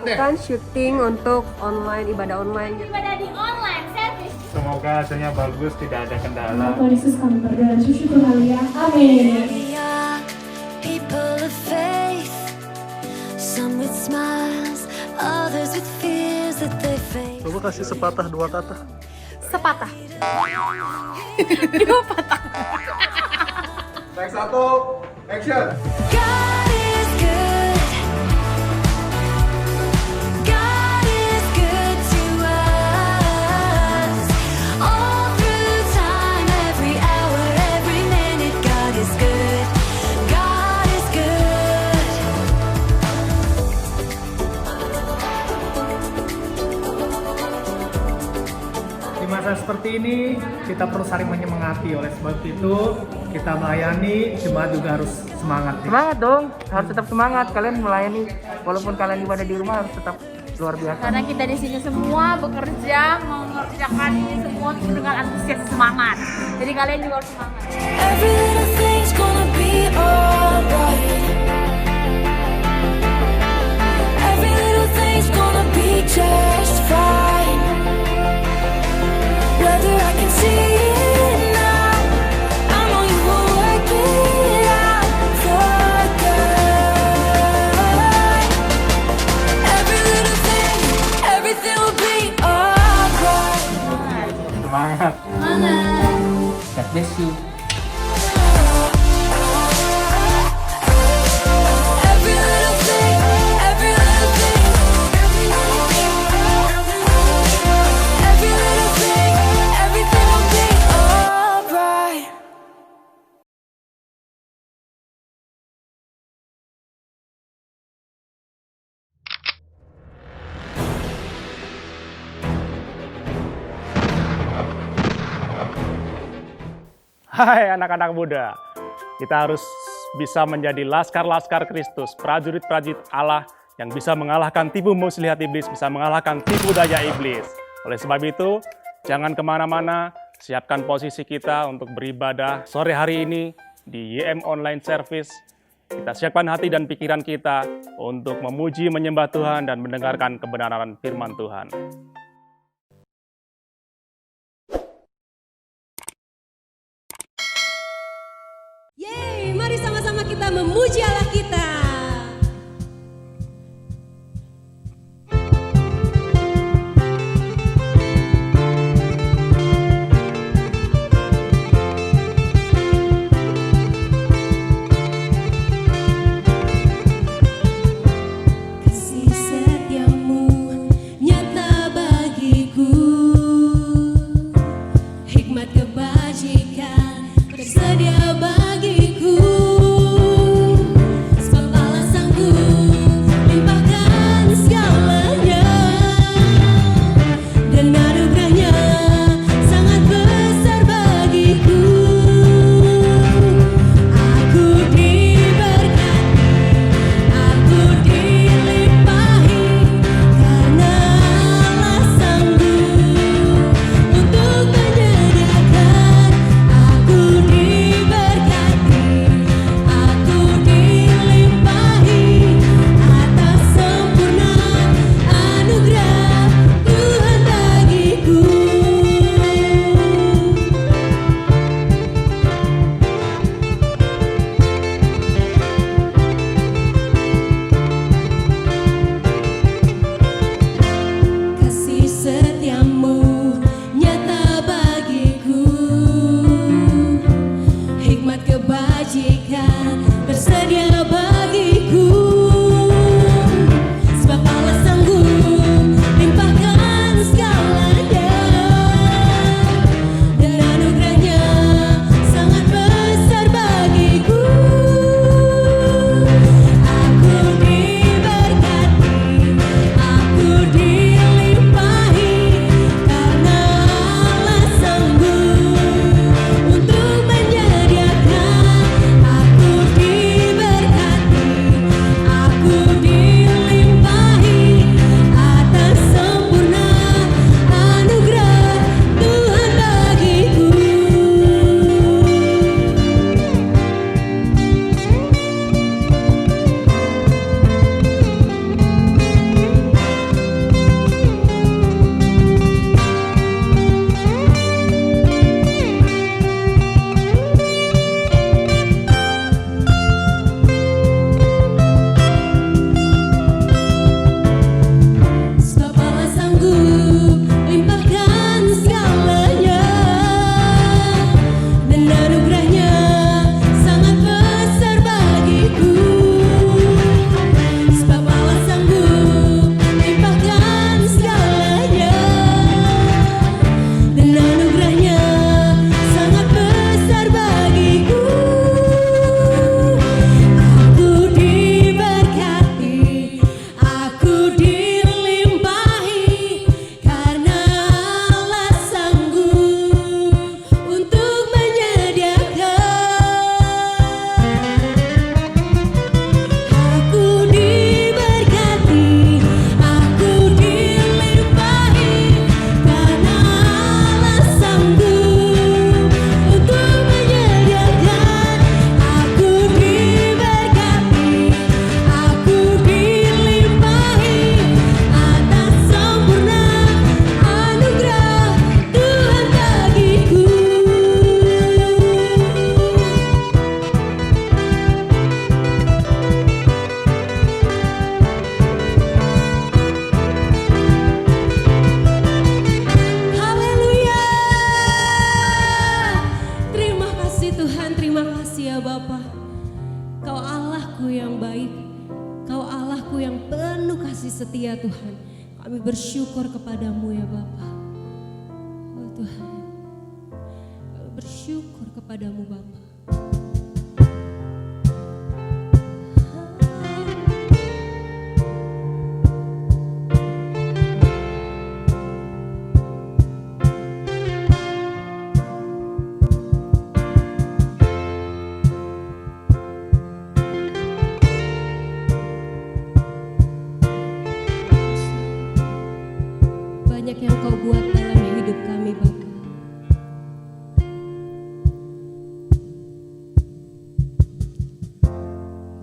melakukan syuting untuk ibadah online. Ibadah di online service. Semoga hasilnya bagus, tidak ada kendala. Tuhan Yesus kami berdoa dan syukur haleluya. Amin. People of faith, some with smiles, others with fears that they face. Coba kasih sepatah dua kata. Sepatah. Next satu, action. God is good. God is good to us. All through time, every hour, every minute, God is good. God is good. Di masa seperti ini, kita perlu saling menyemangati. Oleh sebab itu, kita melayani, jemaat juga harus semangat. Semangat dong, harus tetap semangat. Kalian melayani, walaupun kalian ibadah di rumah harus tetap luar biasa. Karena kita di sini semua bekerja mengerjakan ini semua dengan antusias semangat. Jadi kalian juga harus semangat. Every little thing's gonna be alright. Every little thing's gonna be just fine. Whether I can see it now, I know you will work it out for good. Every little thing, everything will be alright. Semangat. God bless you. Every little thing, every little thing, every little thing, everything will be alright. Hai anak-anak muda, kita harus bisa menjadi laskar-laskar Kristus, prajurit-prajurit Allah yang bisa mengalahkan tipu muslihat iblis, bisa mengalahkan tipu daya iblis. Oleh sebab itu, jangan kemana-mana, siapkan posisi kita untuk beribadah sore hari ini di YM Online Service. Kita siapkan hati dan pikiran kita untuk memuji, menyembah Tuhan, dan mendengarkan kebenaran firman Tuhan. Yeay, mari sama-sama kita memuji Allah kita. Kasih setiamu nyata setia Tuhan. Kami bersyukur kepadamu ya Bapa. Oh Tuhan, kami bersyukur kepadamu Bapa. Banyak yang kau buat dalam hidup kami Bapa.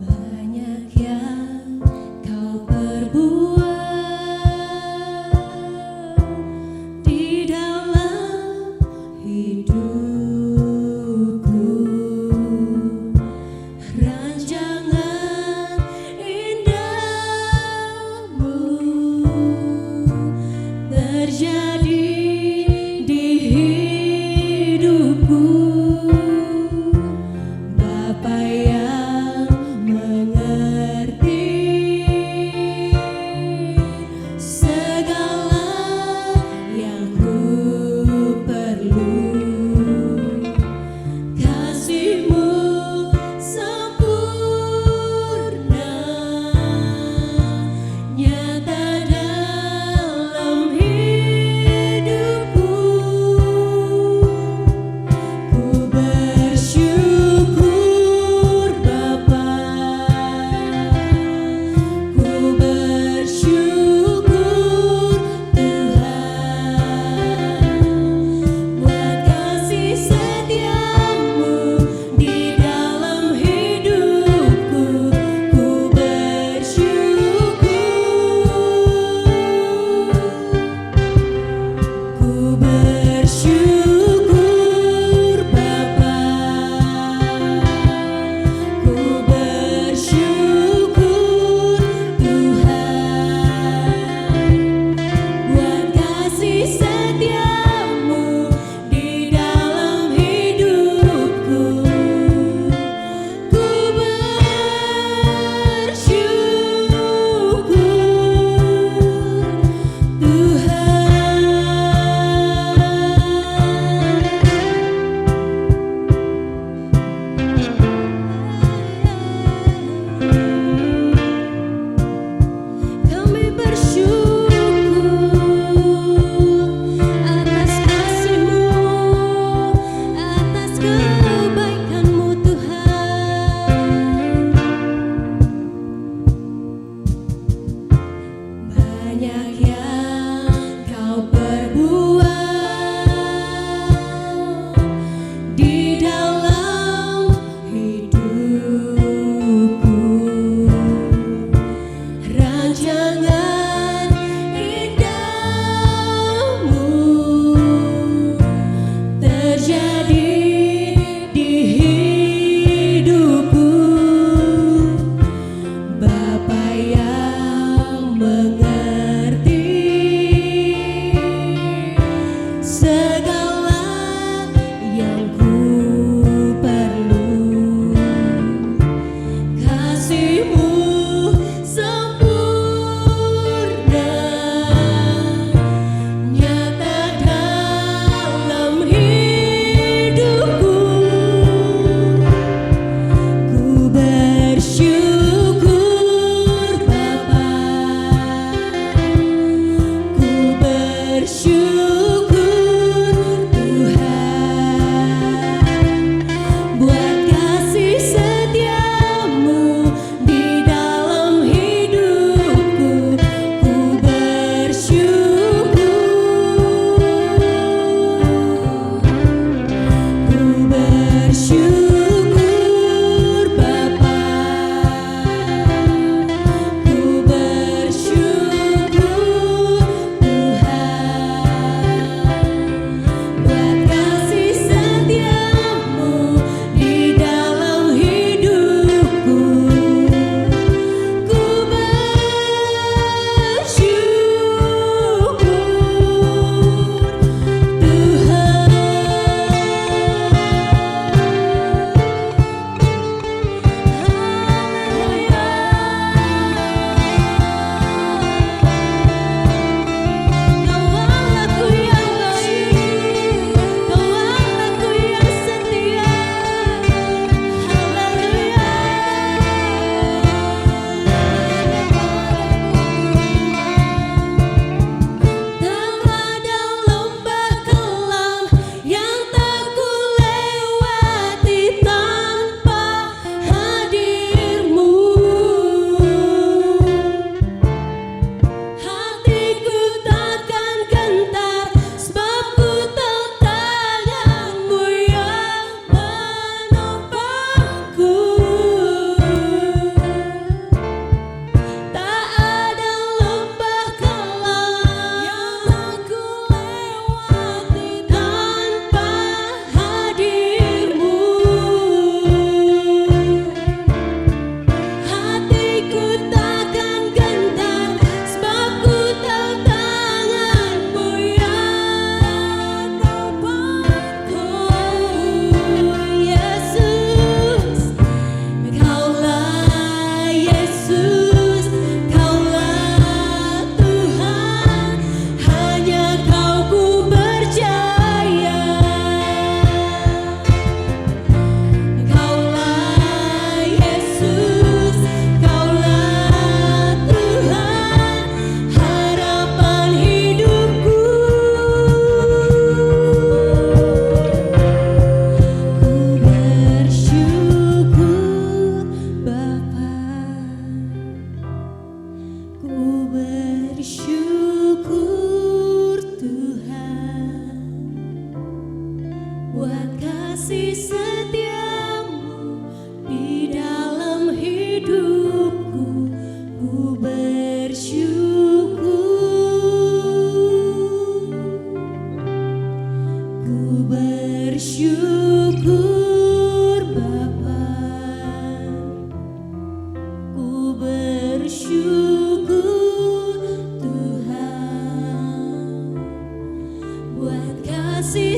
Banyak yang kau perbuat di dalam hidupku. Rancangan indahmu terjadi di hidupku. Bapa yang mengerti segala yang ku perlu. Kasih-Mu sempurna nyata dalam hidupku. Ku bersyukur Bapa, ku bersyukur Tuhan buat kasih setiamu di dalam hidupku. Ku bersyukur, ku bersyukur Bapa, ku bersyukur Tuhan buat kasih setiamu di dalam hidupku. Ku bersyukur Tuhan. Kami bersyukur atas kasih-Mu, atas kebaikan-Mu Tuhan. Banyak yang kau perbuat di dalam hidupku. Rancangan indahmu terjadi di hidupku. Bapa yang mengerti segala yang ku perlu. Kasih-Mu sempurna nyata dalam hidupku. Ku bersyukur Bapa,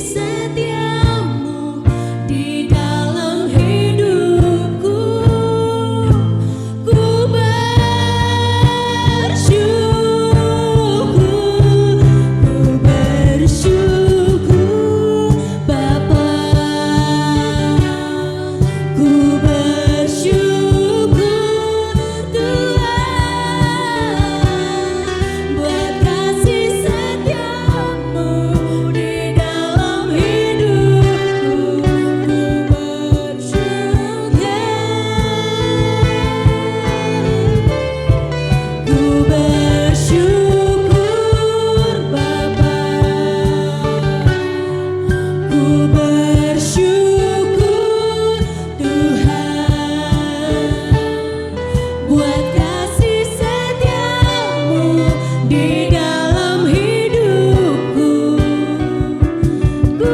setiamu di dalam hidupku. Ku bersyukur Bapa. Ku bersyukur Tuhan buat kasih setiamu di dalam hidupku. Ku bersyukur Bapa. Ku bersyukur Tuhan buat kasih setiamu di dalam hidupku. Ku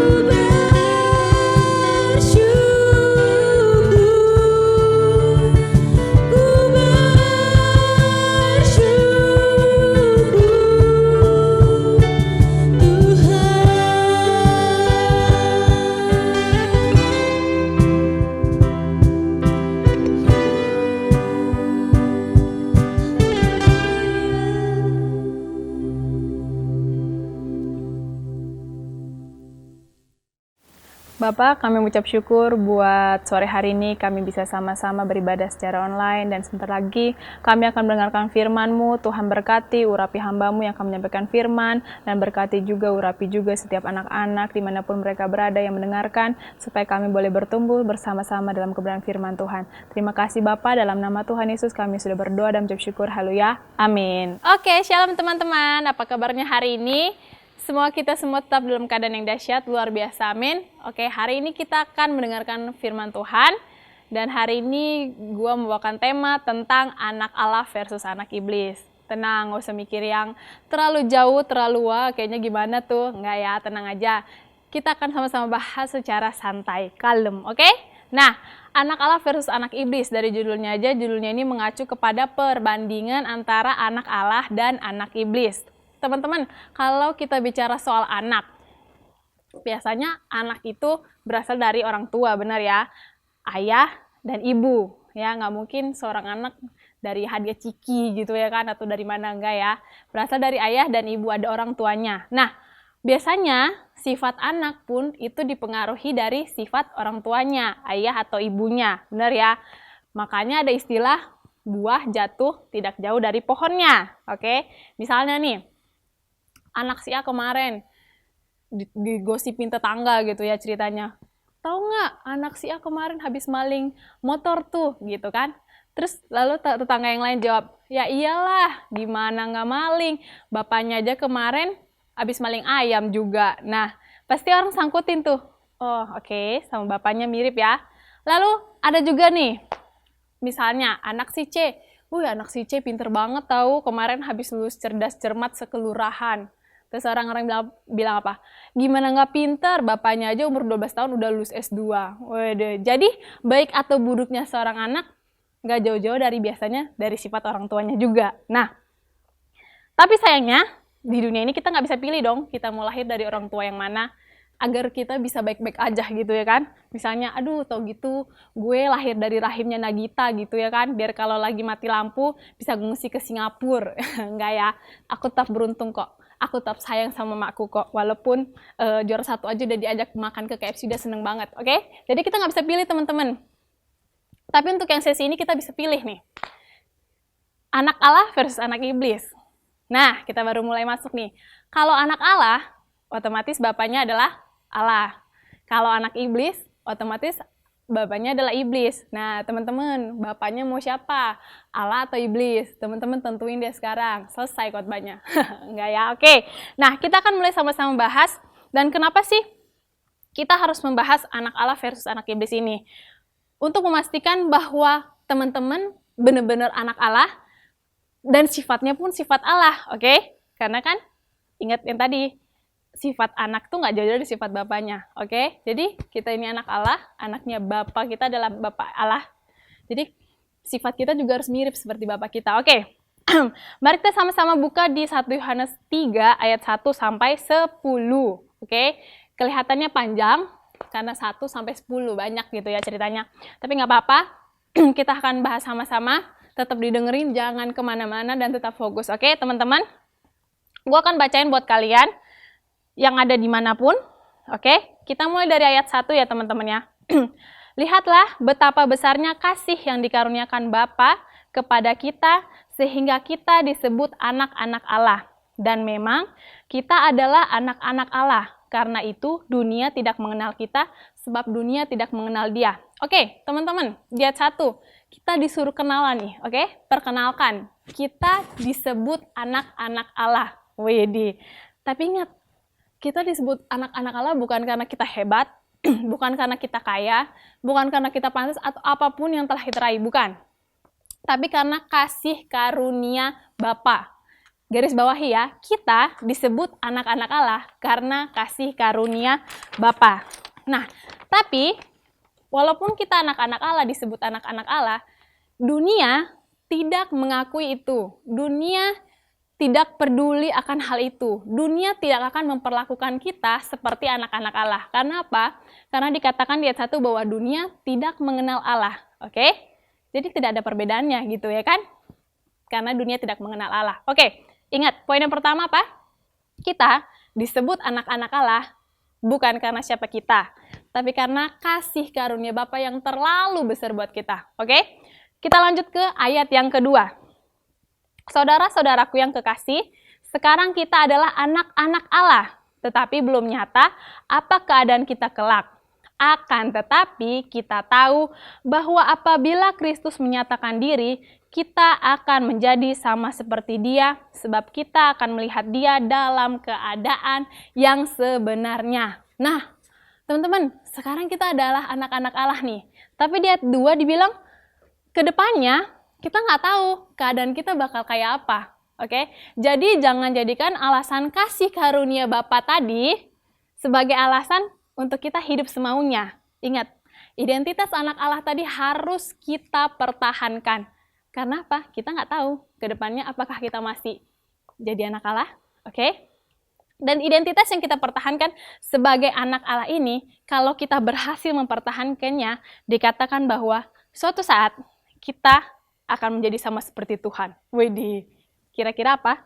Bapak, kami mengucap syukur buat sore hari ini kami bisa sama-sama beribadah secara online, dan sebentar lagi kami akan mendengarkan firman-Mu. Tuhan berkati, urapi hamba-Mu yang akan menyampaikan firman, dan berkati juga, urapi juga setiap anak-anak dimanapun mereka berada yang mendengarkan, supaya kami boleh bertumbuh bersama-sama dalam kebenaran firman Tuhan. Terima kasih Bapak, dalam nama Tuhan Yesus kami sudah berdoa dan mengucap syukur. Haleluya, amin. Oke, shalom teman-teman, apa kabarnya hari ini? Semua kita semua tetap dalam keadaan yang dahsyat, luar biasa, amin. Oke, hari ini kita akan mendengarkan firman Tuhan. Dan hari ini gue membawakan tema tentang anak Allah versus anak iblis. Tenang, gak usah mikir yang terlalu jauh, terlalu wah, kayaknya gimana tuh. Enggak ya, tenang aja. Kita akan sama-sama bahas secara santai, kalem, oke? Nah, anak Allah versus anak iblis, dari judulnya aja, judulnya ini mengacu kepada perbandingan antara anak Allah dan anak iblis. Teman-teman, kalau kita bicara soal anak, biasanya anak itu berasal dari orang tua, benar ya? Ayah dan ibu, ya nggak mungkin seorang anak dari hadiah ciki gitu ya kan, atau dari mana, enggak ya? Berasal dari ayah dan ibu, ada orang tuanya. Nah, biasanya sifat anak pun itu dipengaruhi dari sifat orang tuanya, ayah atau ibunya, benar ya? Makanya ada istilah buah jatuh tidak jauh dari pohonnya, oke? Misalnya nih, anak si A kemarin digosipin tetangga gitu ya ceritanya. Tahu nggak, anak si A kemarin habis maling motor tuh, gitu kan. Terus lalu tetangga yang lain jawab, ya iyalah, gimana nggak maling, bapaknya aja kemarin habis maling ayam juga. Nah, pasti orang sangkutin tuh, oh oke, sama bapaknya mirip ya. Lalu ada juga nih, misalnya anak si C, anak si C pinter banget tahu, kemarin habis lulus cerdas cermat sekelurahan. Terus orang-orang bilang apa? Gimana nggak pintar? Bapaknya aja umur 12 tahun udah lulus S2. Waduh. Jadi, baik atau buruknya seorang anak nggak jauh-jauh dari biasanya dari sifat orang tuanya juga. Nah, tapi sayangnya, di dunia ini kita nggak bisa pilih dong, kita mau lahir dari orang tua yang mana, agar kita bisa baik-baik aja gitu ya kan. Misalnya, aduh tau gitu, gue lahir dari rahimnya Nagita gitu ya kan, biar kalau lagi mati lampu, bisa ngungsi ke Singapura. Enggak ya, aku tetap beruntung kok. Aku tetap sayang sama makku kok, walaupun juara 1 aja udah diajak makan ke KFC, udah seneng banget, oke? Jadi kita nggak bisa pilih teman-teman. Tapi untuk yang sesi ini kita bisa pilih nih. Anak Allah versus anak iblis. Nah, kita baru mulai masuk nih. Kalau anak Allah, otomatis bapaknya adalah Allah. Kalau anak iblis, otomatis bapaknya adalah iblis. Nah, teman-teman, bapaknya mau siapa? Allah atau iblis? Teman-teman tentuin deh sekarang. Selesai khotbahnya. Enggak ya? Oke. Nah, kita akan mulai sama-sama bahas. Dan kenapa sih kita harus membahas anak Allah versus anak iblis ini? Untuk memastikan bahwa teman-teman benar-benar anak Allah dan sifatnya pun sifat Allah, oke? Karena kan, ingat yang tadi, sifat anak tuh nggak jauh dari sifat bapaknya, oke? Jadi kita ini anak Allah, anaknya bapak kita adalah bapak Allah. Jadi sifat kita juga harus mirip seperti bapak kita, oke? Mari kita sama-sama buka di 1 Yohanes 3 ayat 1 sampai 10, oke? Kelihatannya panjang, karena 1 sampai 10 banyak gitu ya ceritanya. Tapi nggak apa-apa, kita akan bahas sama-sama, tetap didengerin, jangan kemana-mana dan tetap fokus. Oke teman-teman? Gue akan bacain buat kalian yang ada dimanapun. Oke, kita mulai dari ayat 1 ya teman-teman ya. Lihatlah betapa besarnya kasih yang dikaruniakan Bapa kepada kita, sehingga kita disebut anak-anak Allah. Dan memang kita adalah anak-anak Allah. Karena itu dunia tidak mengenal kita, sebab dunia tidak mengenal Dia. Oke, teman-teman, di ayat 1, kita disuruh kenalan nih, oke? Perkenalkan, kita disebut anak-anak Allah. Widih. Tapi ingat, kita disebut anak-anak Allah bukan karena kita hebat, bukan karena kita kaya, bukan karena kita pantas atau apapun yang telah kita raih, bukan. Tapi karena kasih karunia Bapa. Garis bawahi ya, kita disebut anak-anak Allah karena kasih karunia Bapa. Nah, tapi walaupun kita anak-anak Allah, disebut anak-anak Allah, dunia tidak mengakui itu. Dunia tidak peduli akan hal itu. Dunia tidak akan memperlakukan kita seperti anak-anak Allah. Karena apa? Karena dikatakan di ayat 1 bahwa dunia tidak mengenal Allah. Oke? Jadi tidak ada perbedaannya gitu ya kan? Karena dunia tidak mengenal Allah. Oke, ingat poin yang pertama apa? Kita disebut anak-anak Allah bukan karena siapa kita, tapi karena kasih karunia Bapa yang terlalu besar buat kita. Oke? Kita lanjut ke ayat yang kedua. Saudara-saudaraku yang kekasih, sekarang kita adalah anak-anak Allah, tetapi belum nyata apa keadaan kita kelak. Akan tetapi kita tahu bahwa apabila Kristus menyatakan diri, kita akan menjadi sama seperti Dia, sebab kita akan melihat Dia dalam keadaan yang sebenarnya. Nah, teman-teman, sekarang kita adalah anak-anak Allah nih. Tapi di ayat 2 dibilang, ke depannya kita nggak tahu keadaan kita bakal kayak apa. Oke? Jadi jangan jadikan alasan kasih karunia Bapa tadi sebagai alasan untuk kita hidup semaunya. Ingat, identitas anak Allah tadi harus kita pertahankan. Karena apa? Kita nggak tahu ke depannya apakah kita masih jadi anak Allah. Oke? Dan identitas yang kita pertahankan sebagai anak Allah ini, kalau kita berhasil mempertahankannya, dikatakan bahwa suatu saat kita akan menjadi sama seperti Tuhan. Widih, kira-kira apa?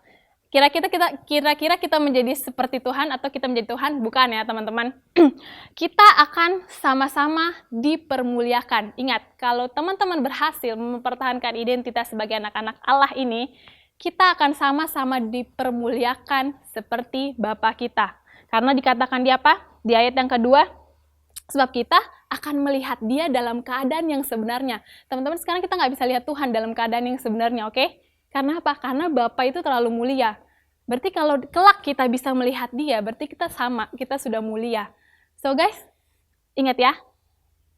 Kira-kira kita menjadi seperti Tuhan atau kita menjadi Tuhan? Bukan ya teman-teman. Kita akan sama-sama dipermuliakan. Ingat, kalau teman-teman berhasil mempertahankan identitas sebagai anak-anak Allah ini, kita akan sama-sama dipermuliakan seperti Bapa kita. Karena dikatakan di apa? Di ayat yang kedua, sebab kita akan melihat Dia dalam keadaan yang sebenarnya. Teman-teman, sekarang kita nggak bisa lihat Tuhan dalam keadaan yang sebenarnya, oke? Karena apa? Karena Bapa itu terlalu mulia. Berarti kalau kelak kita bisa melihat Dia, berarti kita sama, kita sudah mulia. So guys, ingat ya,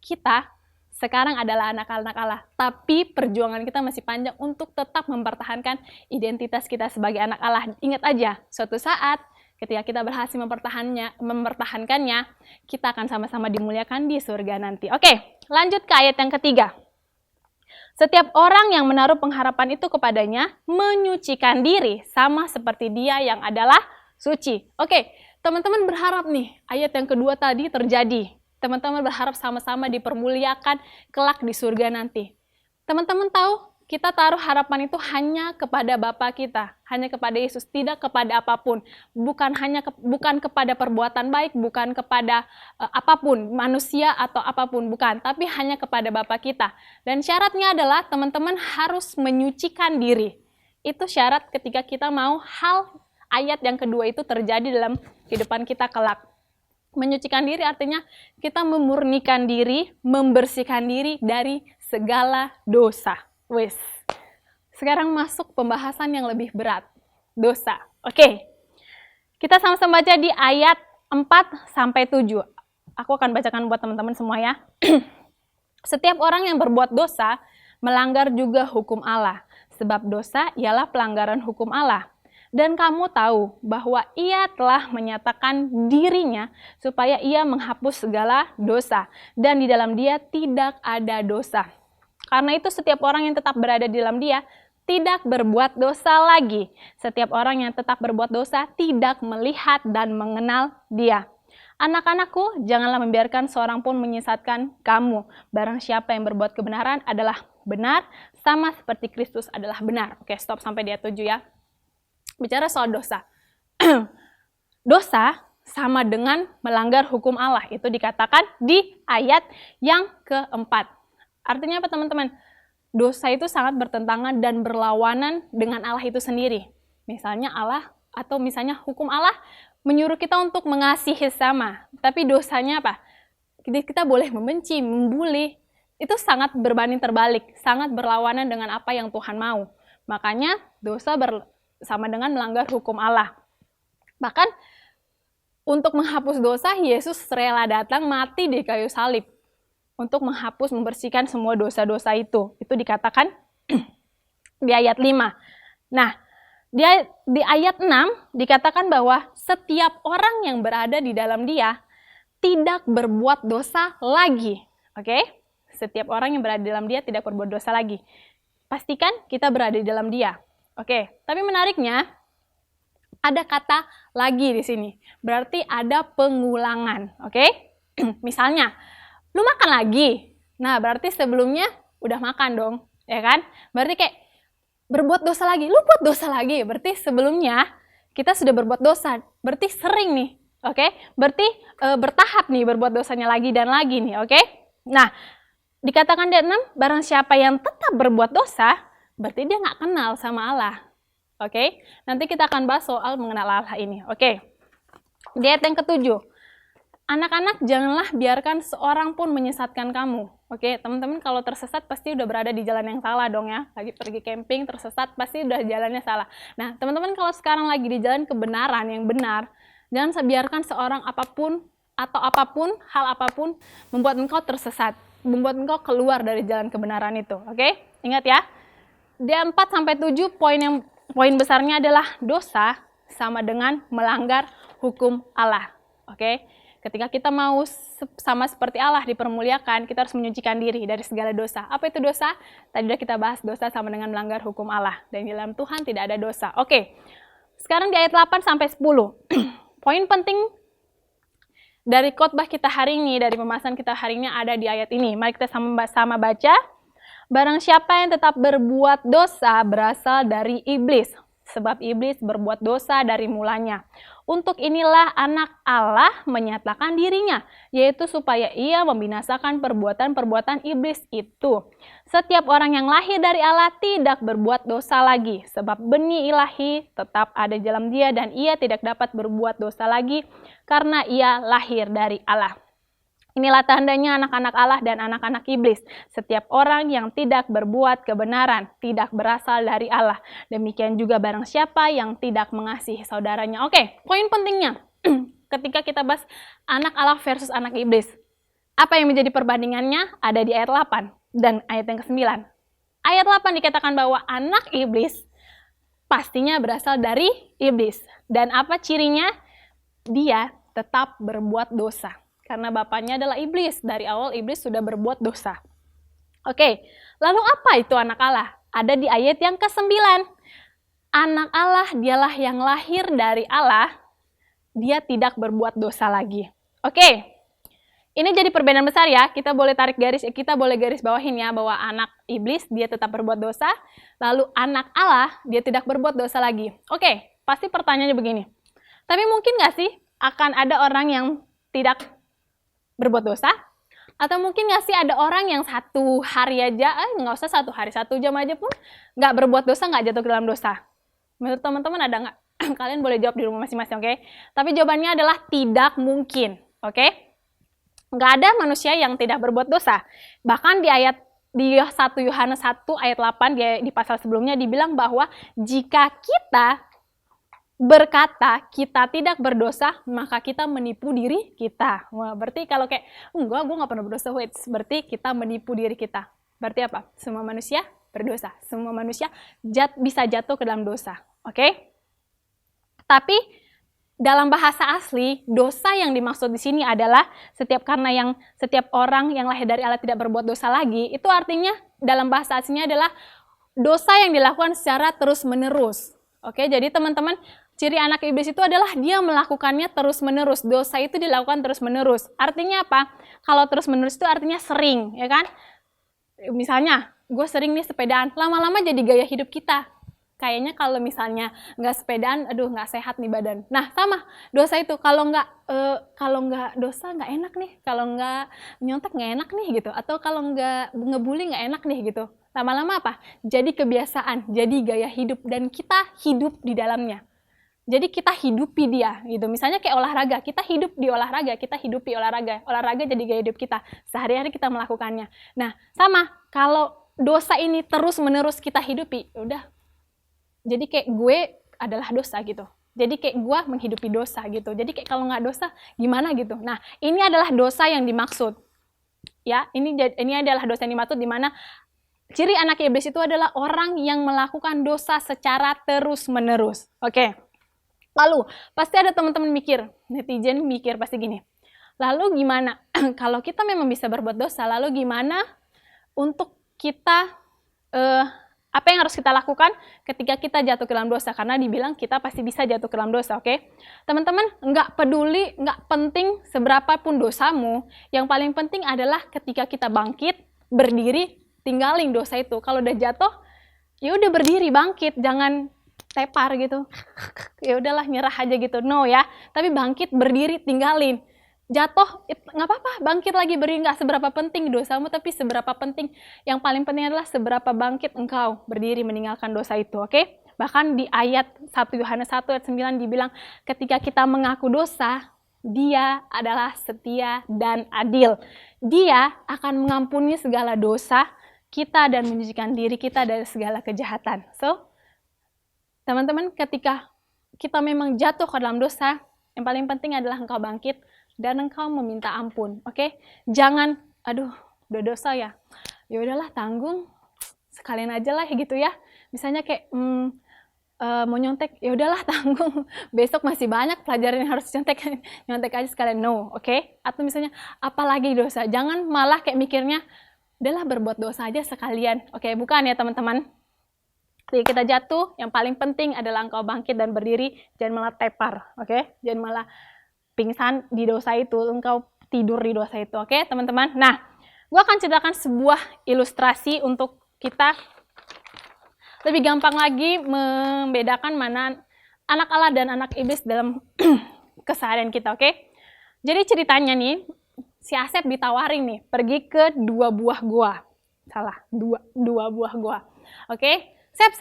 kita sekarang adalah anak-anak Allah. Tapi perjuangan kita masih panjang untuk tetap mempertahankan identitas kita sebagai anak Allah. Ingat aja, suatu saat ketika kita berhasil mempertahankannya, kita akan sama-sama dimuliakan di surga nanti. Oke, lanjut ke ayat yang ketiga. Setiap orang yang menaruh pengharapan itu kepadanya, menyucikan diri sama seperti Dia yang adalah suci. Oke, teman-teman berharap nih, ayat yang kedua tadi terjadi. Teman-teman berharap sama-sama dipermuliakan kelak di surga nanti. Teman-teman tahu, kita taruh harapan itu hanya kepada Bapa kita, hanya kepada Yesus, tidak kepada apapun. Bukan kepada perbuatan baik, bukan kepada apapun, manusia atau apapun, bukan. Tapi hanya kepada Bapa kita. Dan syaratnya adalah teman-teman harus menyucikan diri. Itu syarat ketika kita mau hal ayat yang kedua itu terjadi dalam kehidupan kita kelak. Menyucikan diri artinya kita memurnikan diri, membersihkan diri dari segala dosa. Wes. Sekarang masuk pembahasan yang lebih berat. Dosa. Oke. Kita sama-sama baca di ayat 4-7. Aku akan bacakan buat teman-teman semua ya. Setiap orang yang berbuat dosa melanggar juga hukum Allah. Sebab dosa ialah pelanggaran hukum Allah. Dan kamu tahu bahwa Ia telah menyatakan dirinya supaya Ia menghapus segala dosa. Dan di dalam Dia tidak ada dosa. Karena itu setiap orang yang tetap berada di dalam Dia tidak berbuat dosa lagi. Setiap orang yang tetap berbuat dosa tidak melihat dan mengenal Dia. Anak-anakku, janganlah membiarkan seorang pun menyesatkan kamu. Barang siapa yang berbuat kebenaran adalah benar, sama seperti Kristus adalah benar. Oke, stop sampai di ayat 7 ya. Bicara soal dosa. Dosa sama dengan melanggar hukum Allah. Itu dikatakan di ayat yang keempat. Artinya apa teman-teman? Dosa itu sangat bertentangan dan berlawanan dengan Allah itu sendiri. Misalnya Allah atau misalnya hukum Allah menyuruh kita untuk mengasihi sesama. Tapi dosanya apa? Kita boleh membenci, membuli. Itu sangat berbanding terbalik, sangat berlawanan dengan apa yang Tuhan mau. Makanya dosa sama dengan melanggar hukum Allah. Bahkan untuk menghapus dosa, Yesus rela datang mati di kayu salib. Untuk menghapus, membersihkan semua dosa-dosa itu. Itu dikatakan di ayat 5. Nah, di ayat 6 dikatakan bahwa setiap orang yang berada di dalam Dia tidak berbuat dosa lagi. Oke? Setiap orang yang berada di dalam Dia tidak berbuat dosa lagi. Pastikan kita berada di dalam Dia. Oke, tapi menariknya ada kata lagi di sini. Berarti ada pengulangan. Oke? Misalnya, lu makan lagi. Nah, berarti sebelumnya udah makan dong, ya kan? Berarti kayak berbuat dosa lagi, lu buat dosa lagi. Berarti sebelumnya kita sudah berbuat dosa, berarti sering nih, oke? Berarti bertahap nih berbuat dosanya lagi dan lagi nih, oke? Nah, dikatakan di 6, barang siapa yang tetap berbuat dosa, berarti dia nggak kenal sama Allah, oke? Nanti kita akan bahas soal mengenal Allah ini, oke? Di ayat yang ke-7, anak-anak janganlah biarkan seorang pun menyesatkan kamu. Oke, teman-teman kalau tersesat pasti udah berada di jalan yang salah dong ya. Lagi pergi camping, tersesat, pasti udah jalannya salah. Nah, teman-teman kalau sekarang lagi di jalan kebenaran yang benar, jangan biarkan seorang apapun atau apapun, hal apapun membuat engkau tersesat, membuat engkau keluar dari jalan kebenaran itu. Oke? Ingat ya. Di 4-7 poin besarnya adalah dosa sama dengan melanggar hukum Allah. Oke? Ketika kita mau sama seperti Allah dipermuliakan, kita harus menyucikan diri dari segala dosa. Apa itu dosa? Tadi sudah kita bahas dosa sama dengan melanggar hukum Allah. Dan di dalam Tuhan tidak ada dosa. Oke, sekarang di ayat 8-10. Poin penting dari khotbah kita hari ini, dari pembahasan kita hari ini ada di ayat ini. Mari kita sama-sama baca. Barang siapa yang tetap berbuat dosa berasal dari iblis. Sebab iblis berbuat dosa dari mulanya. Untuk inilah anak Allah menyatakan dirinya, yaitu supaya ia membinasakan perbuatan-perbuatan iblis itu. Setiap orang yang lahir dari Allah tidak berbuat dosa lagi, sebab benih ilahi tetap ada dalam dia dan ia tidak dapat berbuat dosa lagi karena ia lahir dari Allah. Inilah tandanya anak-anak Allah dan anak-anak iblis. Setiap orang yang tidak berbuat kebenaran tidak berasal dari Allah. Demikian juga barang siapa yang tidak mengasihi saudaranya. Oke, poin pentingnya ketika kita bahas anak Allah versus anak iblis. Apa yang menjadi perbandingannya ada di ayat 8 dan ayat yang ke-9. Ayat 8 dikatakan bahwa anak iblis pastinya berasal dari iblis. Dan apa cirinya? Dia tetap berbuat dosa. Karena bapaknya adalah iblis. Dari awal iblis sudah berbuat dosa. Oke, lalu apa itu anak Allah? Ada di ayat yang ke-9. Anak Allah dialah yang lahir dari Allah. Dia tidak berbuat dosa lagi. Oke, ini jadi perbedaan besar ya. Kita boleh tarik garis, kita boleh garis bawahin ya. Bahwa anak iblis dia tetap berbuat dosa. Lalu anak Allah dia tidak berbuat dosa lagi. Oke, pasti pertanyaannya begini. Tapi mungkin nggak sih akan ada orang yang tidak berbuat dosa? Atau mungkin nggak sih ada orang yang satu hari aja, nggak usah 1 hari, 1 jam aja pun nggak berbuat dosa, nggak jatuh ke dalam dosa? Menurut teman-teman ada nggak? Kalian boleh jawab di rumah masing-masing, oke? Tapi jawabannya adalah tidak mungkin, oke? Nggak ada manusia yang tidak berbuat dosa. Bahkan di 1 Yohanes 1 ayat 8 di pasal sebelumnya dibilang bahwa jika kita berkata kita tidak berdosa, maka kita menipu diri kita. Wah, berarti kalau kayak, enggak, gue nggak pernah berdosa, berarti kita menipu diri kita. Berarti apa? Semua manusia berdosa. Semua manusia bisa jatuh ke dalam dosa. Oke? Tapi dalam bahasa asli, dosa yang dimaksud di sini adalah setiap orang yang lahir dari Allah tidak berbuat dosa lagi, itu artinya dalam bahasa aslinya adalah dosa yang dilakukan secara terus-menerus. Oke, jadi teman-teman, Ciri anak iblis itu adalah dia melakukannya terus-menerus. Dosa itu dilakukan terus-menerus. Artinya apa? Kalau terus-menerus itu artinya sering, ya kan? Misalnya, gue sering nih sepedaan, lama-lama jadi gaya hidup kita. Kayaknya kalau misalnya nggak sepedaan, aduh nggak sehat nih badan. Nah sama, dosa itu kalau nggak dosa nggak enak nih, kalau nggak nyontek nggak enak nih gitu, atau kalau nggak ngebully nggak enak nih gitu. Lama-lama apa? Jadi kebiasaan, jadi gaya hidup, dan kita hidup di dalamnya. Jadi kita hidupi dia gitu. Misalnya kayak olahraga, kita hidup di olahraga, kita hidupi olahraga. Olahraga jadi gaya hidup kita. Sehari-hari kita melakukannya. Nah, sama kalau dosa ini terus-menerus kita hidupi, udah. Jadi kayak gue adalah dosa gitu. Jadi kayak gue menghidupi dosa gitu. Jadi kayak kalau nggak dosa gimana gitu. Nah, ini adalah dosa yang dimaksud. Ya, ini adalah dosa yang dimaksud, di mana ciri anak iblis itu adalah orang yang melakukan dosa secara terus-menerus. Oke. Lalu, pasti ada teman-teman mikir, netizen mikir pasti gini, lalu gimana kalau kita memang bisa berbuat dosa, lalu gimana untuk kita, apa yang harus kita lakukan ketika kita jatuh ke dalam dosa, karena dibilang kita pasti bisa jatuh ke dalam dosa, oke? Teman-teman, nggak peduli, nggak penting seberapa pun dosamu, yang paling penting adalah ketika kita bangkit, berdiri, tinggalin dosa itu. Kalau udah jatuh, ya udah berdiri, bangkit, jangan tepar gitu, ya udahlah nyerah aja gitu, no ya, tapi bangkit, berdiri, tinggalin. Jatuh nggak apa-apa, bangkit lagi, berdiri, nggak seberapa penting dosamu, tapi seberapa penting, yang paling penting adalah seberapa bangkit engkau berdiri meninggalkan dosa itu, oke? Bahkan di ayat 1 Yohanes 1 ayat 9 dibilang, ketika kita mengaku dosa, Dia adalah setia dan adil. Dia akan mengampuni segala dosa kita dan menyucikan diri kita dari segala kejahatan. So, teman-teman, ketika kita memang jatuh ke dalam dosa, yang paling penting adalah engkau bangkit dan engkau meminta ampun, oke? Jangan, aduh, udah dosa ya, ya udahlah tanggung, sekalian aja lah gitu ya. Misalnya kayak mau nyontek, ya udahlah tanggung, besok masih banyak pelajaran yang harus nyontek, nyontek aja sekalian, no, oke? Atau misalnya apalagi dosa, jangan malah kayak mikirnya, udahlah berbuat dosa aja sekalian, oke? Bukan ya teman-teman. Ketika kita jatuh, yang paling penting adalah engkau bangkit dan berdiri, jangan malah tepar, oke? Jangan malah pingsan di dosa itu, engkau tidur di dosa itu, oke teman-teman? Nah, gue akan ceritakan sebuah ilustrasi untuk kita lebih gampang lagi membedakan mana anak Allah dan anak iblis dalam keseharian kita, oke? Jadi ceritanya nih, si Asep ditawarin nih, pergi ke 2 buah gua. Salah, 2 buah gua, oke? Sep,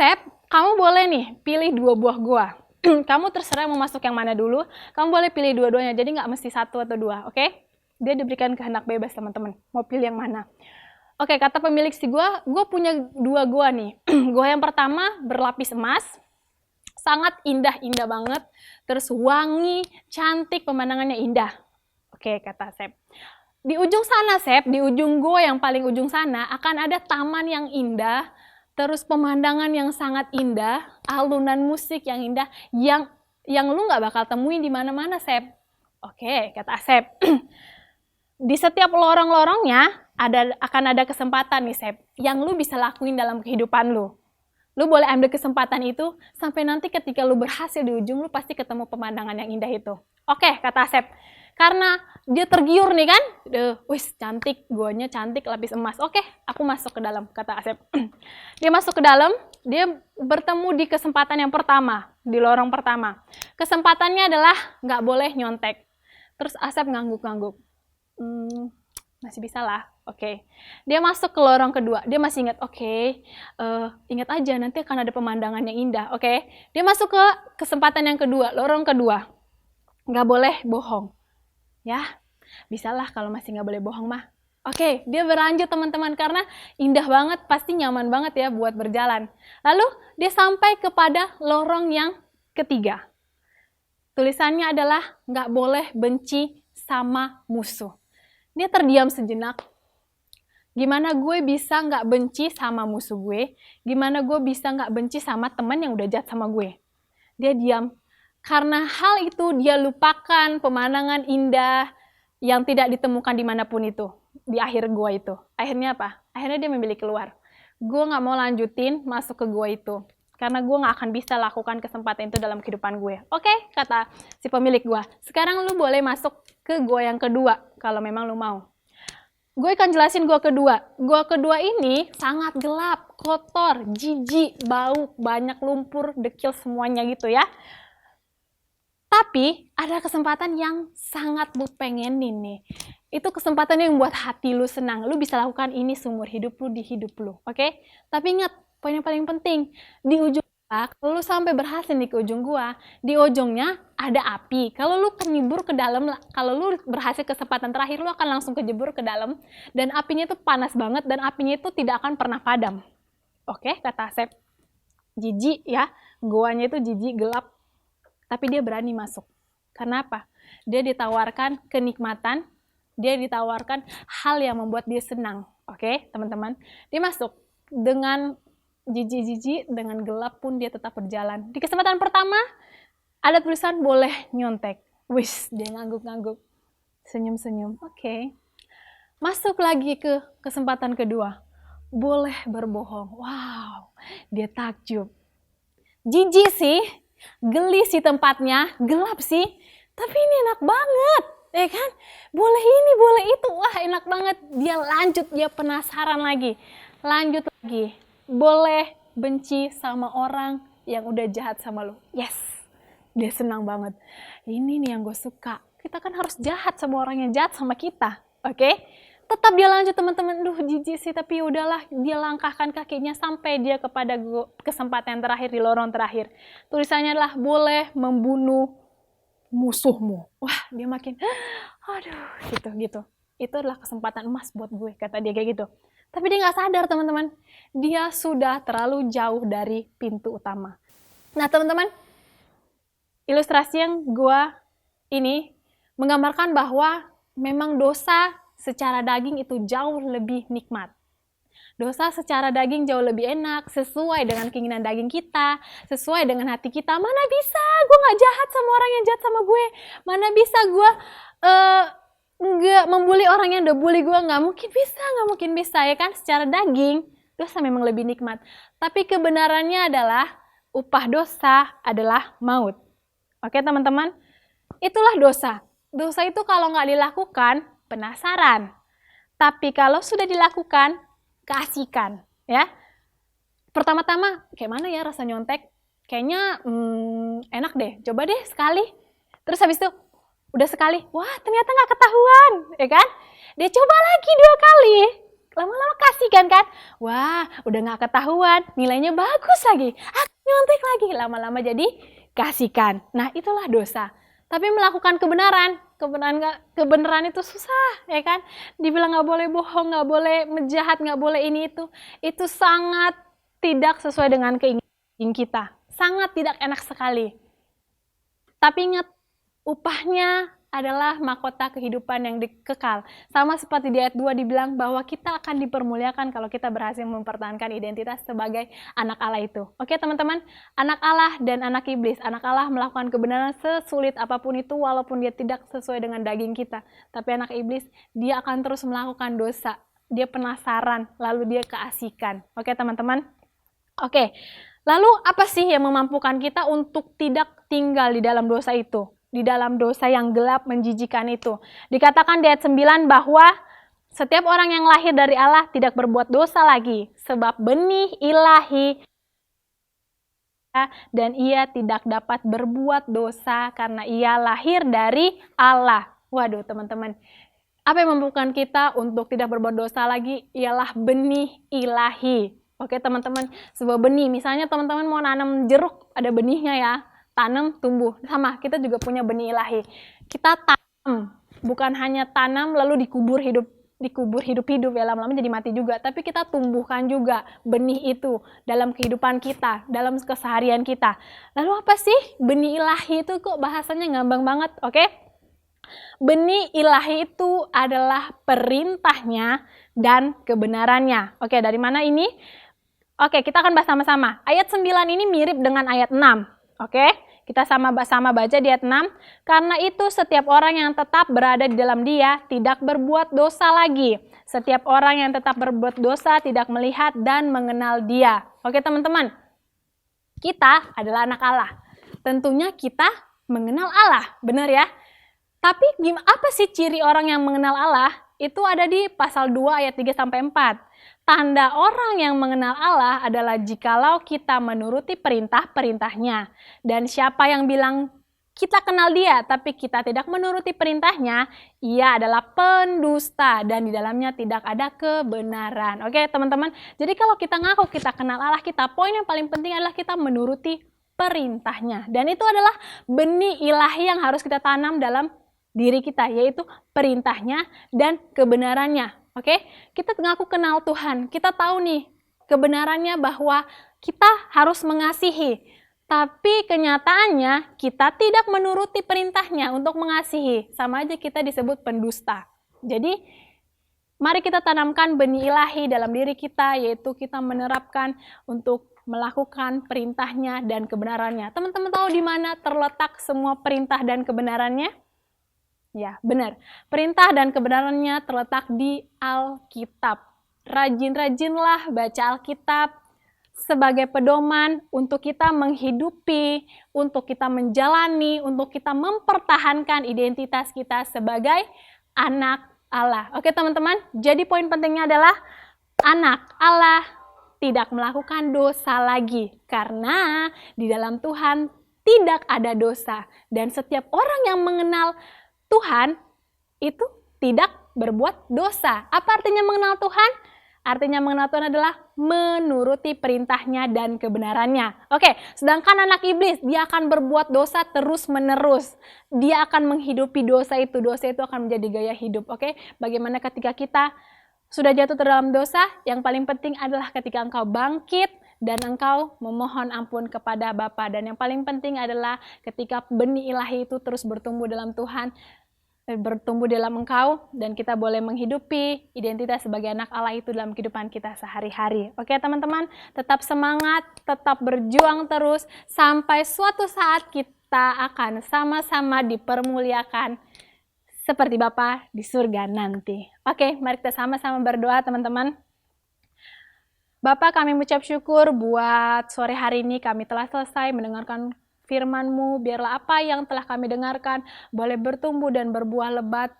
kamu boleh nih pilih 2 buah gua. Kamu terserah mau masuk yang mana dulu, kamu boleh pilih dua-duanya, jadi nggak mesti 1 atau 2, oke? Dia diberikan kehendak bebas teman-teman, mau pilih yang mana. Oke, kata pemilik si gua punya 2 gua nih. Gua yang pertama berlapis emas, sangat indah banget, terus wangi, cantik, pemandangannya indah. Oke, kata Sep. Di ujung sana Sep, di ujung gua yang paling ujung sana akan ada taman yang indah, terus pemandangan yang sangat indah, alunan musik yang indah, yang lu nggak bakal temuin di mana-mana, Sep. Oke, kata Sep. Di setiap lorong-lorongnya akan ada kesempatan nih, Sep, yang lu bisa lakuin dalam kehidupan lu. Lu boleh ambil kesempatan itu, sampai nanti ketika lu berhasil di ujung, lu pasti ketemu pemandangan yang indah itu. Oke, kata Sep. Karena dia tergiur nih kan, wis cantik, guanya cantik, lapis emas. Oke, aku masuk ke dalam, kata Asep. Dia masuk ke dalam, dia bertemu di kesempatan yang pertama, di lorong pertama. Kesempatannya adalah nggak boleh nyontek. Terus Asep ngangguk-ngangguk. Masih bisa lah, oke. Dia masuk ke lorong kedua, dia masih ingat, oke, ingat aja nanti akan ada pemandangan yang indah, oke. Dia masuk ke kesempatan yang kedua, lorong kedua. Nggak boleh bohong. Ya, bisalah kalau masih nggak boleh bohong mah. Oke, dia berlanjut teman-teman karena indah banget, pasti nyaman banget ya buat berjalan. Lalu dia sampai kepada lorong yang ketiga. Tulisannya adalah nggak boleh benci sama musuh. Dia terdiam sejenak. Gimana gue bisa nggak benci sama musuh gue? Gimana gue bisa nggak benci sama teman yang udah jahat sama gue? Dia diam. Karena hal itu dia lupakan pemandangan indah yang tidak ditemukan dimanapun itu. Di akhir gua itu. Akhirnya apa? Akhirnya dia memilih keluar. Gua nggak mau lanjutin masuk ke gua itu. karena gue gak akan bisa lakukan kesempatan itu dalam kehidupan gue. Oke, kata si pemilik gue. Sekarang lu boleh masuk ke gua yang kedua, kalau memang lu mau. Gue akan jelasin gua kedua. Gua kedua ini sangat gelap, kotor, jijik, bau, banyak lumpur, dekil semuanya gitu ya. Tapi ada kesempatan yang sangat lu pengenin nih. Itu kesempatan yang buat hati lu senang. Lu bisa lakukan ini seumur hidup lu di hidup lu, oke? Tapi ingat, poin yang paling penting, di ujung kalau lu sampai berhasil nih ke ujung gua, di ujungnya ada api. Kalau lu kenyebur ke dalam, kalau lu berhasil kesempatan terakhir, lu akan langsung kejebur ke dalam, dan apinya itu panas banget, dan apinya itu tidak akan pernah padam. Oke, kata Asep. Jijik ya, guanya itu jijik, gelap, tapi dia berani masuk. Karena apa? Dia ditawarkan kenikmatan, dia ditawarkan hal yang membuat dia senang. Oke, teman-teman. Dia masuk dengan jijik-jijik, dengan gelap pun dia tetap berjalan. Di kesempatan pertama, ada tulisan boleh nyontek. Wis, dia ngangguk-ngangguk. Senyum-senyum. Oke. Masuk lagi ke kesempatan kedua. Boleh berbohong. Wow, dia takjub. Jijik sih, geli sih tempatnya, gelap sih, tapi ini enak banget, ya kan? Boleh ini, boleh itu, wah enak banget. Dia lanjut, dia penasaran lagi, lanjut lagi. Boleh benci sama orang yang udah jahat sama lo. Yes, dia senang banget. Ini nih yang gue suka. Kita kan harus jahat sama orang yang jahat sama kita, oke? Tetap dia lanjut teman-teman. Duh jijik sih, tapi udahlah. Dia langkahkan kakinya sampai dia kepada kesempatan terakhir di lorong terakhir. Tulisannya adalah boleh membunuh musuhmu. Wah, dia makin, aduh, gitu. Itu adalah kesempatan emas buat gue, kata dia kayak gitu. Tapi dia nggak sadar teman-teman, dia sudah terlalu jauh dari pintu utama. Nah teman-teman, ilustrasi yang gue ini menggambarkan bahwa memang dosa secara daging itu jauh lebih nikmat. Dosa secara daging jauh lebih enak, sesuai dengan keinginan daging kita, sesuai dengan hati kita. Mana bisa gue nggak jahat sama orang yang jahat sama gue? Mana bisa gue nggak membuli orang yang udah bully gue? Nggak mungkin bisa ya kan? Secara daging, dosa memang lebih nikmat. Tapi kebenarannya adalah upah dosa adalah maut. Oke teman-teman, itulah dosa. Dosa itu kalau nggak dilakukan, penasaran. Tapi kalau sudah dilakukan, keasikan. Ya. Pertama-tama, kayak mana ya rasa nyontek? Kayaknya enak deh, coba deh sekali. Terus habis itu, udah sekali, wah ternyata nggak ketahuan, ya kan? Dia coba lagi 2 kali, lama-lama kasihkan kan? Wah, udah nggak ketahuan, nilainya bagus lagi, nyontek lagi, lama-lama jadi kasihkan. Nah itulah dosa. Tapi melakukan kebenaran itu susah, ya kan? Dibilang nggak boleh bohong, nggak boleh menjahat, nggak boleh ini itu sangat tidak sesuai dengan keinginan kita, sangat tidak enak sekali. Tapi ingat, upahnya adalah mahkota kehidupan yang kekal. Sama seperti di ayat 2 dibilang bahwa kita akan dipermuliakan kalau kita berhasil mempertahankan identitas sebagai anak Allah itu. Oke teman-teman, anak Allah dan anak iblis. Anak Allah melakukan kebenaran sesulit apapun itu walaupun dia tidak sesuai dengan daging kita. Tapi anak iblis, dia akan terus melakukan dosa. Dia penasaran, lalu dia keasikan. Oke teman-teman? Oke, lalu apa sih yang memampukan kita untuk tidak tinggal di dalam dosa itu? Di dalam dosa yang gelap menjijikan itu. Dikatakan di ayat 9 bahwa setiap orang yang lahir dari Allah tidak berbuat dosa lagi, sebab benih ilahi dan ia tidak dapat berbuat dosa karena ia lahir dari Allah. Waduh teman-teman, apa yang memampukan kita untuk tidak berbuat dosa lagi ialah benih ilahi. Oke teman-teman, sebuah benih, misalnya teman-teman mau nanam jeruk, ada benihnya ya. Tanam, tumbuh. Sama, kita juga punya benih ilahi. Kita tanam, bukan hanya tanam lalu dikubur hidup-hidup ya, lama-lama jadi mati juga. Tapi kita tumbuhkan juga benih itu dalam kehidupan kita, dalam keseharian kita. Lalu apa sih benih ilahi itu? Kok bahasanya gampang banget, oke? Benih ilahi itu adalah perintahnya dan kebenarannya. Oke, dari mana ini? Oke, kita akan bahas sama-sama. Ayat 9 ini mirip dengan ayat 6. Oke, kita sama-sama baca di ayat 6. Karena itu setiap orang yang tetap berada di dalam dia tidak berbuat dosa lagi. Setiap orang yang tetap berbuat dosa tidak melihat dan mengenal dia. Oke teman-teman. kita adalah anak Allah. Tentunya kita mengenal Allah, benar ya? Tapi apa sih ciri orang yang mengenal Allah? Itu ada di pasal 2 ayat 3-4. Tanda orang yang mengenal Allah adalah jikalau kita menuruti perintah-perintahnya. Dan siapa yang bilang kita kenal dia, tapi kita tidak menuruti perintahnya, ia adalah pendusta dan di dalamnya tidak ada kebenaran. Oke teman-teman, jadi kalau kita ngaku kita kenal Allah kita, poin yang paling penting adalah kita menuruti perintahnya. Dan itu adalah benih ilahi yang harus kita tanam dalam diri kita, yaitu perintahnya dan kebenarannya. Oke, kita ngaku kenal Tuhan, kita tahu nih kebenarannya bahwa kita harus mengasihi. Tapi kenyataannya kita tidak menuruti perintahnya untuk mengasihi. Sama aja kita disebut pendusta. Jadi mari kita tanamkan benih ilahi dalam diri kita, yaitu kita menerapkan untuk melakukan perintahnya dan kebenarannya. Teman-teman tahu di mana terletak semua perintah dan kebenarannya? Ya, benar. Perintah dan kebenarannya terletak di Alkitab. Rajin-rajinlah baca Alkitab sebagai pedoman untuk kita menghidupi, untuk kita menjalani, untuk kita mempertahankan identitas kita sebagai anak Allah. Oke teman-teman, jadi poin pentingnya adalah anak Allah tidak melakukan dosa lagi. Karena di dalam Tuhan tidak ada dosa. Dan setiap orang yang mengenal Tuhan itu tidak berbuat dosa. Apa artinya mengenal Tuhan? Artinya mengenal Tuhan adalah menuruti perintahnya dan kebenarannya. Oke, sedangkan anak iblis, dia akan berbuat dosa terus-menerus. Dia akan menghidupi dosa itu akan menjadi gaya hidup. Oke, bagaimana ketika kita sudah jatuh ke dalam dosa, yang paling penting adalah ketika engkau bangkit dan engkau memohon ampun kepada Bapa. Dan yang paling penting adalah ketika benih ilahi itu terus bertumbuh dalam Tuhan, bertumbuh dalam engkau, dan kita boleh menghidupi identitas sebagai anak Allah itu dalam kehidupan kita sehari-hari. Oke teman-teman, tetap semangat, tetap berjuang terus, sampai suatu saat kita akan sama-sama dipermuliakan seperti Bapa di surga nanti. Oke, mari kita sama-sama berdoa teman-teman. Bapa, kami mengucap syukur buat sore hari ini kami telah selesai mendengarkan firman-Mu. Biarlah apa yang telah kami dengarkan boleh bertumbuh dan berbuah lebat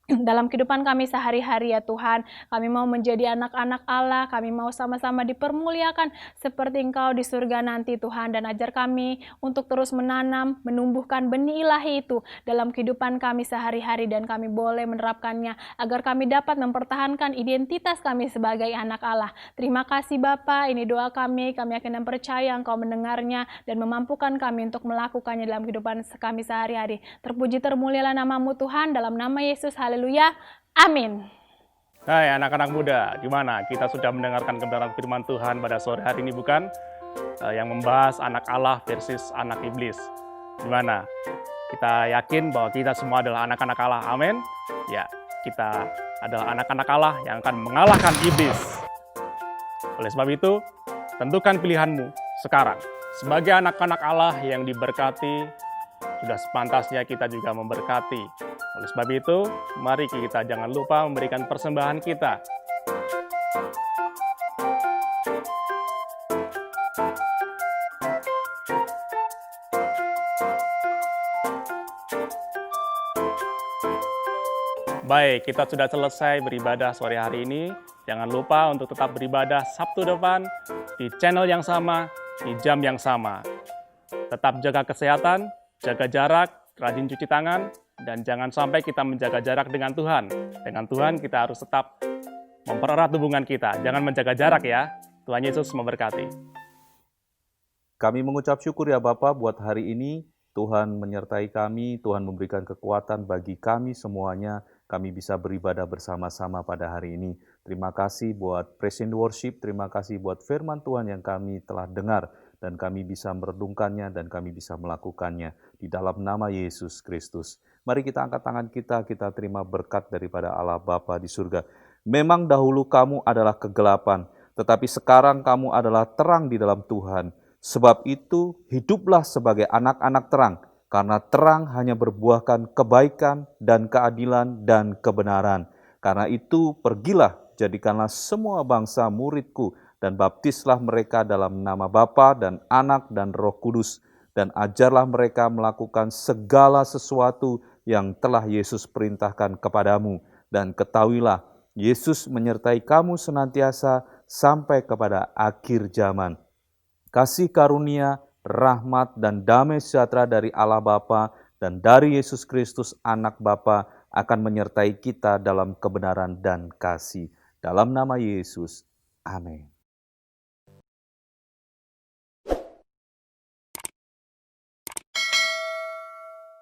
dalam kehidupan kami sehari-hari ya Tuhan. Kami mau menjadi anak-anak Allah, kami mau sama-sama dipermuliakan seperti Engkau di surga nanti Tuhan. Dan ajar kami untuk terus menanam, menumbuhkan benih ilahi itu dalam kehidupan kami sehari-hari. Dan kami boleh menerapkannya agar kami dapat mempertahankan identitas kami sebagai anak Allah. Terima kasih Bapa, ini doa kami akan percaya Engkau mendengarnya dan memampukan kami untuk melakukannya dalam kehidupan kami sehari-hari. Terpuji termulialah nama-Mu Tuhan, dalam nama Yesus, haleluya, amin. Hai anak-anak muda, gimana? Kita sudah mendengarkan kebenaran firman Tuhan pada sore hari ini bukan? Yang membahas anak Allah versus anak iblis. Gimana? Kita yakin bahwa kita semua adalah anak-anak Allah, amin? Ya, kita adalah anak-anak Allah yang akan mengalahkan iblis. Oleh sebab itu, tentukan pilihanmu sekarang. Sebagai anak-anak Allah yang diberkati, sudah sepantasnya kita juga memberkati. Oleh sebab itu, mari kita jangan lupa memberikan persembahan kita. Baik, kita sudah selesai beribadah sore hari ini. Jangan lupa untuk tetap beribadah Sabtu depan di channel yang sama, di jam yang sama. Tetap jaga kesehatan, jaga jarak, rajin cuci tangan, dan jangan sampai kita menjaga jarak dengan Tuhan. Dengan Tuhan kita harus tetap mempererat hubungan kita. Jangan menjaga jarak ya. Tuhan Yesus memberkati. Kami mengucap syukur ya Bapa buat hari ini. Tuhan menyertai kami, Tuhan memberikan kekuatan bagi kami semuanya. Kami bisa beribadah bersama-sama pada hari ini. Terima kasih buat Praise and Worship, terima kasih buat firman Tuhan yang kami telah dengar. Dan kami bisa merenungkannya dan kami bisa melakukannya di dalam nama Yesus Kristus. Mari kita angkat tangan kita terima berkat daripada Allah Bapa di surga. Memang dahulu kamu adalah kegelapan, tetapi sekarang kamu adalah terang di dalam Tuhan. Sebab itu hiduplah sebagai anak-anak terang, karena terang hanya berbuahkan kebaikan dan keadilan dan kebenaran. Karena itu pergilah, jadikanlah semua bangsa muridku, dan baptislah mereka dalam nama Bapa dan Anak dan Roh Kudus, dan ajarlah mereka melakukan segala sesuatu yang telah Yesus perintahkan kepadamu, dan ketahuilah Yesus menyertai kamu senantiasa sampai kepada akhir zaman. Kasih karunia, rahmat, dan damai sejahtera dari Allah Bapa dan dari Yesus Kristus Anak Bapa akan menyertai kita dalam kebenaran dan kasih. Dalam nama Yesus, amin.